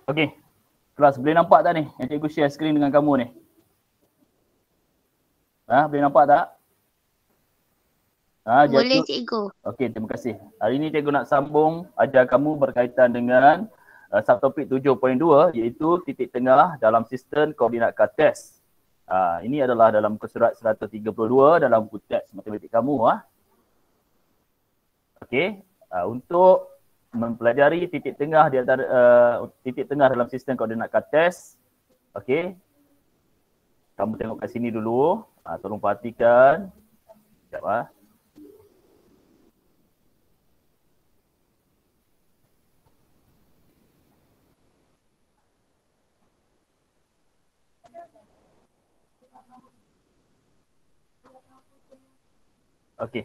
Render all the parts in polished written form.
Okey. Kelas boleh nampak tak ni? Yang cikgu share skrin dengan kamu ni. Boleh nampak tak? Boleh cikgu. Okey, terima kasih. Hari ini cikgu nak sambung ajar kamu berkaitan dengan subtopik 7.2 iaitu titik tengah dalam sistem koordinat kartes. Ini adalah dalam muka surat 132 dalam buku teks matematik kamu. Okey, untuk mempelajari titik tengah di antara titik tengah dalam sistem koordinat kartes. Okey. Kamu tengok kat sini dulu. Tolong perhatikan. Sekejap . Okey.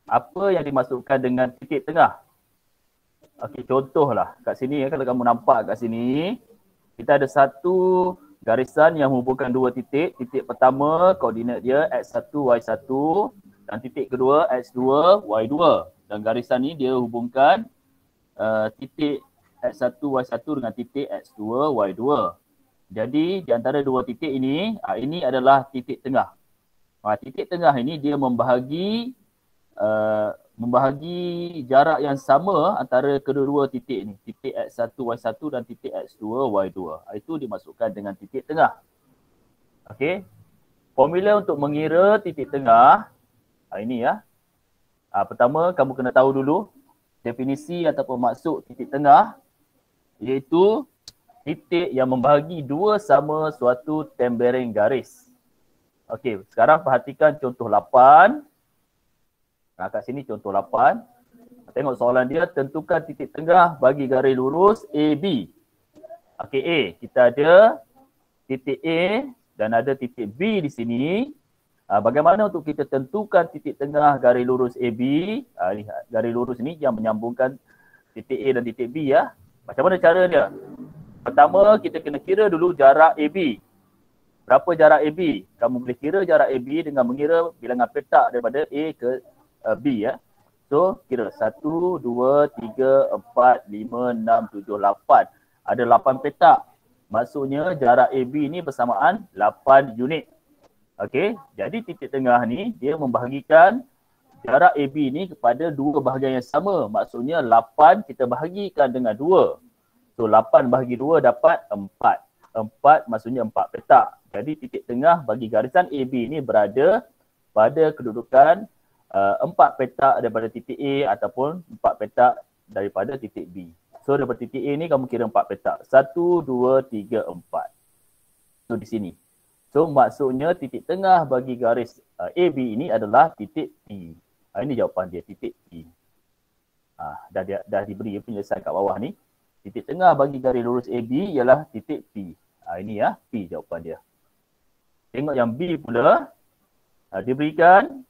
Apa yang dimasukkan dengan titik tengah? Okey, contohlah kat sini kalau kamu nampak kat sini, kita ada satu garisan yang menghubungkan dua titik. Titik pertama koordinat dia x1 y1 dan titik kedua x2 y2. Dan garisan ni dia hubungkan titik x1 y1 dengan titik x2 y2. Jadi di antara dua titik ini, ini adalah titik tengah. Titik tengah ini dia membahagi jarak yang sama antara kedua-dua titik ni, titik x1 y1 dan titik x2 y2. Itu dimasukkan dengan titik tengah. Okey. Formula untuk mengira titik tengah ini ya. Pertama kamu kena tahu dulu definisi ataupun maksud titik tengah, iaitu titik yang membahagi dua sama suatu tembereng garis. Okey, sekarang perhatikan contoh 8. Kat sini contoh 8. Tengok soalan dia, tentukan titik tengah bagi garis lurus AB. Okey, A. Kita ada titik A dan ada titik B di sini. Bagaimana untuk kita tentukan titik tengah garis lurus AB? Garis lurus ni yang menyambungkan titik A dan titik B ya. Macam mana cara dia? Pertama, kita kena kira dulu jarak AB. Berapa jarak AB? Kamu boleh kira jarak AB dengan mengira bilangan petak daripada A ke B ya. So, kira 1, 2, 3, 4, 5, 6, 7, 8. Ada 8 petak. Maksudnya jarak AB ni bersamaan 8 unit. Okey, jadi titik tengah ni dia membahagikan jarak AB ni kepada dua bahagian yang sama. Maksudnya 8 kita bahagikan dengan 2. So, 8 bahagi 2 dapat 4. 4 maksudnya 4 petak. Jadi titik tengah bagi garisan AB ni berada pada kedudukan 4 petak daripada titik A ataupun 4 petak daripada titik B. So daripada titik A ni kamu kira 4 petak. 1, 2, 3, 4. So di sini. So maksudnya titik tengah bagi garis AB ini adalah titik P. Ini jawapan dia, titik P. Dah diberi penyelesaian kat bawah ni. Titik tengah bagi garis lurus AB ialah titik P. Ini ya, P jawapan dia. Tengok yang B pula, diberikan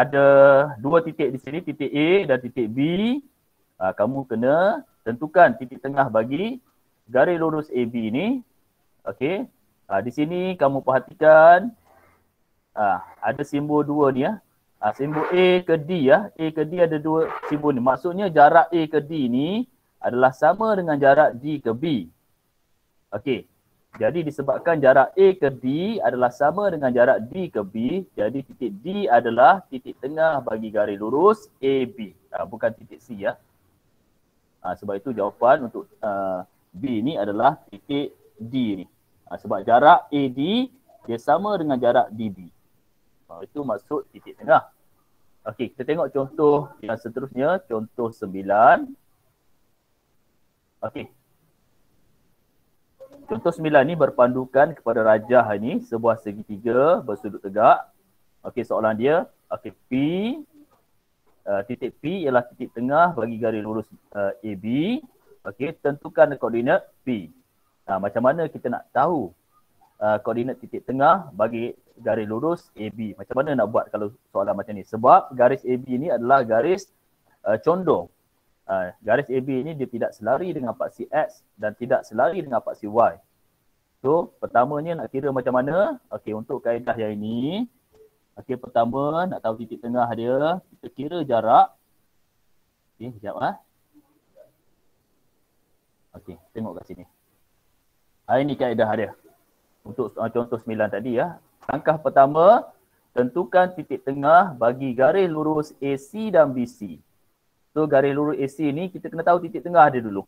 ada dua titik di sini, titik A dan titik B. Kamu kena tentukan titik tengah bagi garis lurus AB ni. Okey. Di sini kamu perhatikan ada simbol dua ni ya. Simbol A ke D ya. A ke D ada dua simbol ni. Maksudnya jarak A ke D ni adalah sama dengan jarak D ke B. Okey. Jadi disebabkan jarak A ke D adalah sama dengan jarak D ke B, jadi titik D adalah titik tengah bagi garis lurus AB. Bukan titik C ya. Sebab itu jawapan untuk B ni adalah titik D ni. Sebab jarak AD dia sama dengan jarak DB. Itu maksud titik tengah. Okey, kita tengok contoh yang seterusnya, contoh 9. Okey. Contoh 9 ni berpandukan kepada rajah ni, sebuah segitiga bersudut tegak. Okey, soalan dia, okey, P, titik P ialah titik tengah bagi garis lurus AB. Okey, tentukan koordinat P. Macam mana kita nak tahu koordinat titik tengah bagi garis lurus AB? Macam mana nak buat kalau soalan macam ni? Sebab garis AB ni adalah garis condong. Garis AB ni dia tidak selari dengan paksi X dan tidak selari dengan paksi Y. So, pertamanya nak kira macam mana? Okey, untuk kaedah yang ini, okey, pertama nak tahu titik tengah dia, kita kira jarak. Okey, sekejap . Okey, tengok kat sini. Ini kaedah dia. Untuk contoh 9 tadi ya. Langkah pertama, tentukan titik tengah bagi garis lurus AC dan BC. So garis lurus AC ni kita kena tahu titik tengah dia dulu.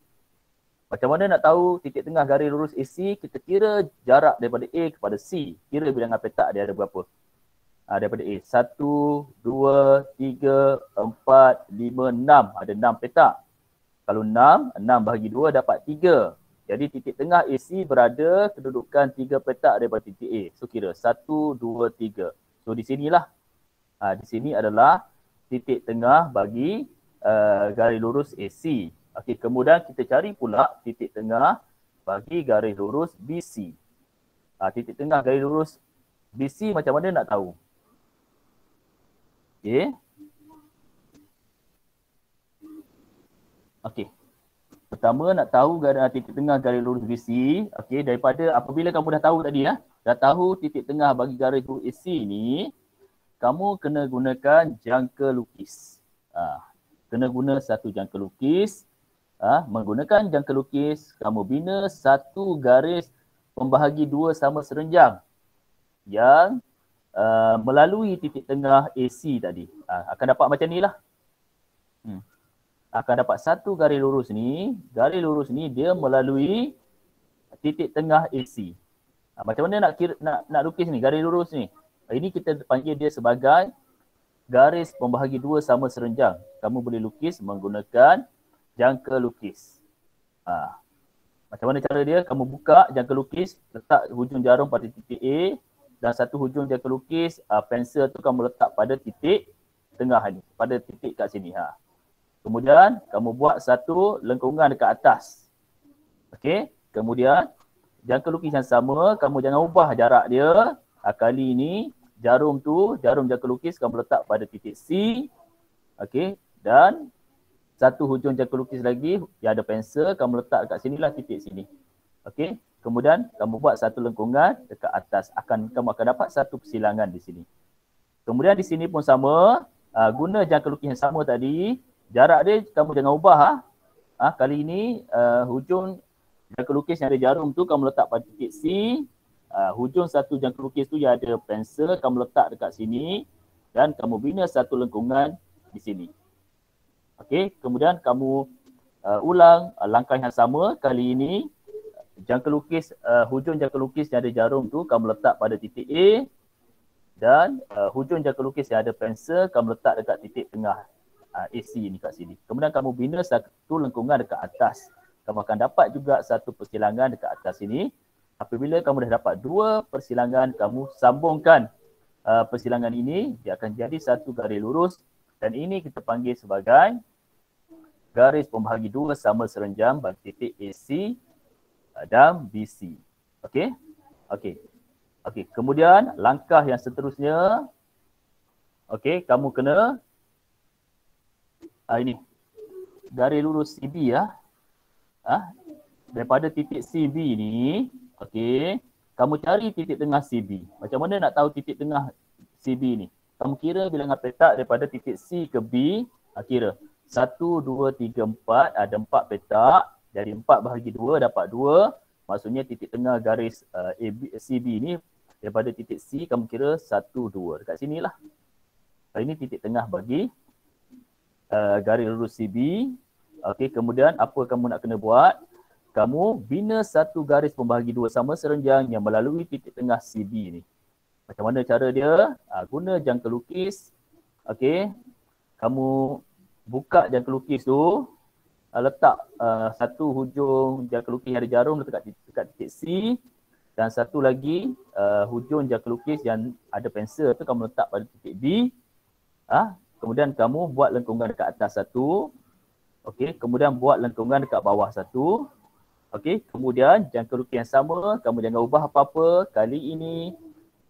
Macam mana nak tahu titik tengah garis lurus AC? Kita kira jarak daripada A kepada C. Kira bilangan petak dia ada berapa. Daripada A. 1, 2, 3, 4, 5, 6. Ada 6 petak. Kalau 6, 6 bahagi 2 dapat 3. Jadi titik tengah AC berada kedudukan 3 petak daripada titik A. So kira 1, 2, 3. So di sinilah. Di sini adalah titik tengah bagi garis lurus AC. Okey, kemudian kita cari pula titik tengah bagi garis lurus BC. Titik tengah garis lurus BC macam mana nak tahu? Okey. Okey. Pertama nak tahu titik tengah garis lurus BC. Okey, daripada apabila kamu dah tahu tadi ya, dah tahu titik tengah bagi garis lurus AC ni, kamu kena gunakan jangka lukis. Kena guna satu jangka lukis. Menggunakan jangka lukis, kamu bina satu garis pembahagi dua sama serenjang yang melalui titik tengah AC tadi. Akan dapat macam ni lah. Akan dapat satu garis lurus ni. Garis lurus ni dia melalui titik tengah AC. Macam mana nak lukis ni garis lurus ni? Ini kita panggil dia sebagai garis pembahagi dua sama serenjang. Kamu boleh lukis menggunakan jangka lukis. Macam mana cara dia? Kamu buka jangka lukis, letak hujung jarum pada titik A dan satu hujung jangka lukis, pensel tu kamu letak pada titik tengah ni, pada titik kat sini. Kemudian kamu buat satu lengkungan dekat atas. Okey, kemudian jangka lukis yang sama, kamu jangan ubah jarak dia. Kali ini jarum jangka lukis kamu letak pada titik C. Okey, dan satu hujung jangka lukis lagi yang ada pensel, kamu letak dekat sinilah titik sini. Okey, kemudian kamu buat satu lengkungan dekat atas. Kamu akan dapat satu persilangan di sini. Kemudian di sini pun sama, guna jangka lukis yang sama tadi. Jarak dia kamu jangan ubah. Kali ini hujung jangka lukis yang ada jarum tu kamu letak pada titik C. Hujung satu jangka lukis tu yang ada pensel kamu letak dekat sini dan kamu bina satu lengkungan di sini. Okey, kemudian kamu ulang langkah yang sama. Kali ini jangka lukis, hujung jangka lukis yang ada jarum tu kamu letak pada titik A dan hujung jangka lukis yang ada pensel kamu letak dekat titik tengah AC ni kat sini. Kemudian kamu bina satu lengkungan dekat atas. Kamu akan dapat juga satu persilangan dekat atas sini. Apabila kamu dah dapat dua persilangan, kamu sambungkan persilangan ini, dia akan jadi satu garis lurus dan ini kita panggil sebagai garis pembahagi dua sama serenjang bagi titik AC dan BC. Okey? Okey. Kemudian langkah yang seterusnya, okey, kamu kena ini garis lurus CB ya. Daripada titik CB ni, okey, kamu cari titik tengah CB. Macam mana nak tahu titik tengah CB ni? Kamu kira bilangan petak daripada titik C ke B, kira 1, 2, 3, 4, ada 4 petak. Dari 4 bahagi 2 dapat 2. Maksudnya titik tengah garis CB ni daripada titik C kamu kira 1, 2. Dekat sinilah. Ini titik tengah bagi garis lurus CB. Okey, kemudian apa kamu nak kena buat? Kamu bina satu garis pembahagi dua sama serenjang yang melalui titik tengah CB ni. Macam mana cara dia? Guna jangka lukis. Okey, kamu buka jangka lukis tu, letak satu hujung jangka lukis yang ada jarum dekat titik C dan satu lagi hujung jangka lukis yang ada pensel tu kamu letak pada titik B. Kemudian kamu buat lengkungan dekat atas satu. Okey, kemudian buat lengkungan dekat bawah satu. Okey, kemudian jangka lukis yang sama, kamu jangan ubah apa-apa. Kali ini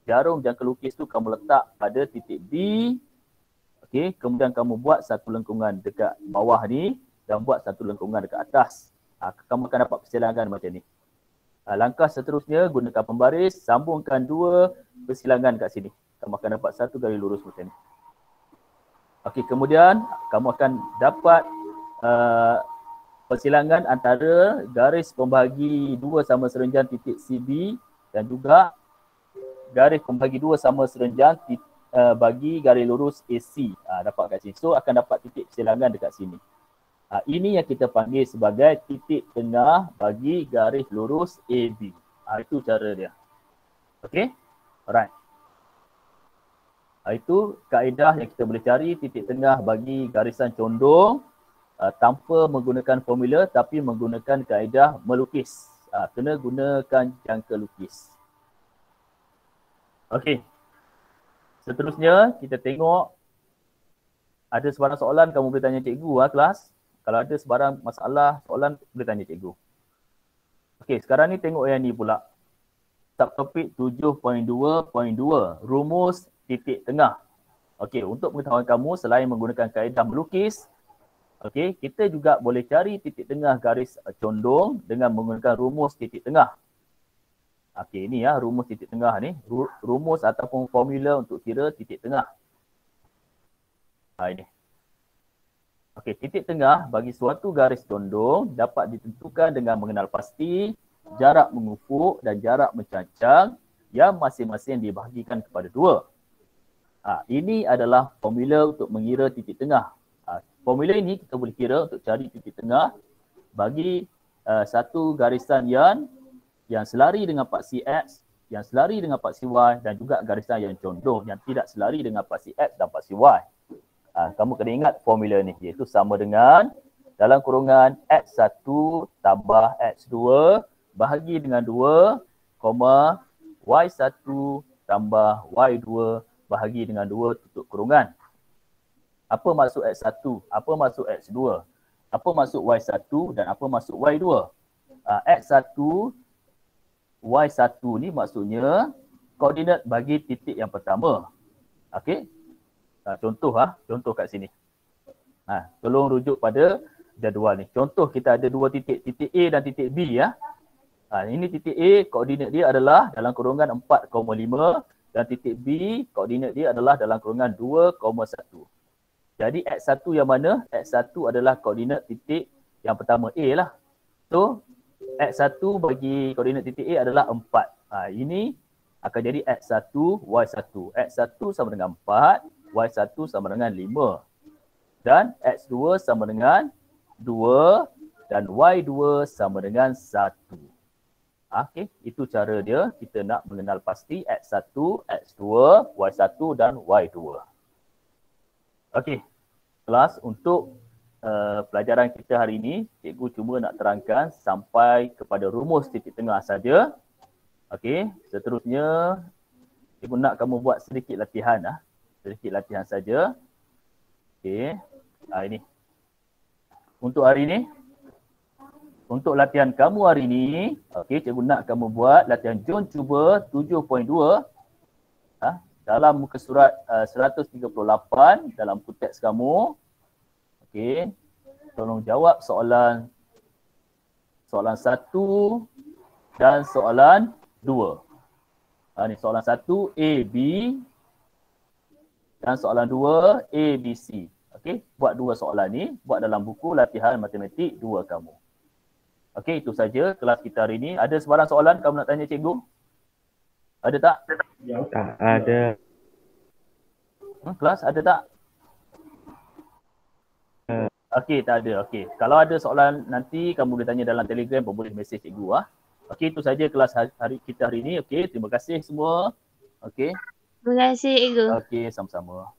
jarum jangka lukis tu kamu letak pada titik B. Okey, kemudian kamu buat satu lengkungan dekat bawah ni dan buat satu lengkungan dekat atas. Kamu akan dapat persilangan macam ni. Langkah seterusnya, gunakan pembaris, sambungkan dua persilangan kat sini. Kamu akan dapat satu garis lurus macam ni. Okey, kemudian kamu akan dapat persilangan antara garis pembahagi 2 sama serenjan titik CB dan juga garis pembahagi 2 sama serenjan bagi garis lurus AC. Dapat kat sini. So akan dapat titik persilangan dekat sini. Ini yang kita panggil sebagai titik tengah bagi garis lurus AB. Itu cara dia. Okay? Alright. Itu kaedah yang kita boleh cari titik tengah bagi garisan condong tanpa menggunakan formula tapi menggunakan kaedah melukis. Kena gunakan jangka lukis. Okey. Seterusnya kita tengok ada sebarang soalan kamu boleh tanya cikgu kelas. Kalau ada sebarang masalah soalan boleh tanya cikgu. Okey, sekarang ni tengok yang ni pula. Subtopik 7.2.2 rumus titik tengah. Okey, untuk pengetahuan kamu selain menggunakan kaedah melukis, okey, kita juga boleh cari titik tengah garis condong dengan menggunakan rumus titik tengah. Okey, ini rumus titik tengah ni, rumus ataupun formula untuk kira titik tengah. Ini. Okey, titik tengah bagi suatu garis condong dapat ditentukan dengan mengenal pasti jarak mengufuk dan jarak mencancang yang masing-masing dibahagikan kepada 2. Ini adalah formula untuk mengira titik tengah. Formula ini kita boleh kira untuk cari titik tengah bagi satu garisan yang selari dengan paksi X, yang selari dengan paksi Y dan juga garisan yang condong yang tidak selari dengan paksi X dan paksi Y. Kamu kena ingat formula ni, iaitu sama dengan dalam kurungan X1 tambah X2 bahagi dengan 2, Y1 tambah Y2 bahagi dengan 2 tutup kurungan. Apa maksud X1? Apa maksud X2? Apa maksud Y1 dan apa maksud Y2? X1, Y1 ni maksudnya koordinat bagi titik yang pertama. Okey? Contoh kat sini. Tolong rujuk pada jadual ni. Contoh kita ada 2 titik, titik A dan titik B ya. Ini titik A, koordinat dia adalah dalam kurungan 4,5 dan titik B, koordinat dia adalah dalam kurungan 2,1. Jadi X1 yang mana? X1 adalah koordinat titik yang pertama A lah. So X1 bagi koordinat titik A adalah 4. Ini akan jadi X1, Y1. X1 sama dengan 4, Y1 sama dengan 5. Dan X2 sama dengan 2 dan Y2 sama dengan 1. Okey, itu cara dia kita nak mengenal pasti X1, X2, Y1 dan Y2. Okey, kelas untuk pelajaran kita hari ini, cikgu cuma nak terangkan sampai kepada rumus titik tengah saja. Okey, seterusnya cikgu nak kamu buat sedikit latihan sedikit latihan saja. Okey, ini. Untuk hari ini, untuk latihan kamu hari ini, okey, cikgu nak kamu buat latihan jom cuba 7.2 dalam muka surat 138 dalam buku teks kamu. Okey, tolong jawab soalan 1 dan soalan 2. Ni soalan 1 A, B dan soalan 2 A, B, C. Okey, buat 2 soalan ni, buat dalam buku latihan matematik 2 kamu. Okey, itu saja kelas kita hari ini. Ada sebarang soalan kamu nak tanya cikgu? Ada tak? Tak ada. Kelas ada tak? Okey, tak ada. Okey, kalau ada soalan nanti kamu boleh tanya dalam Telegram pun boleh mesej cikgu Okey, itu saja kelas hari kita hari ini. Okey, terima kasih semua. Okey. Terima kasih cikgu. Okey, sama-sama.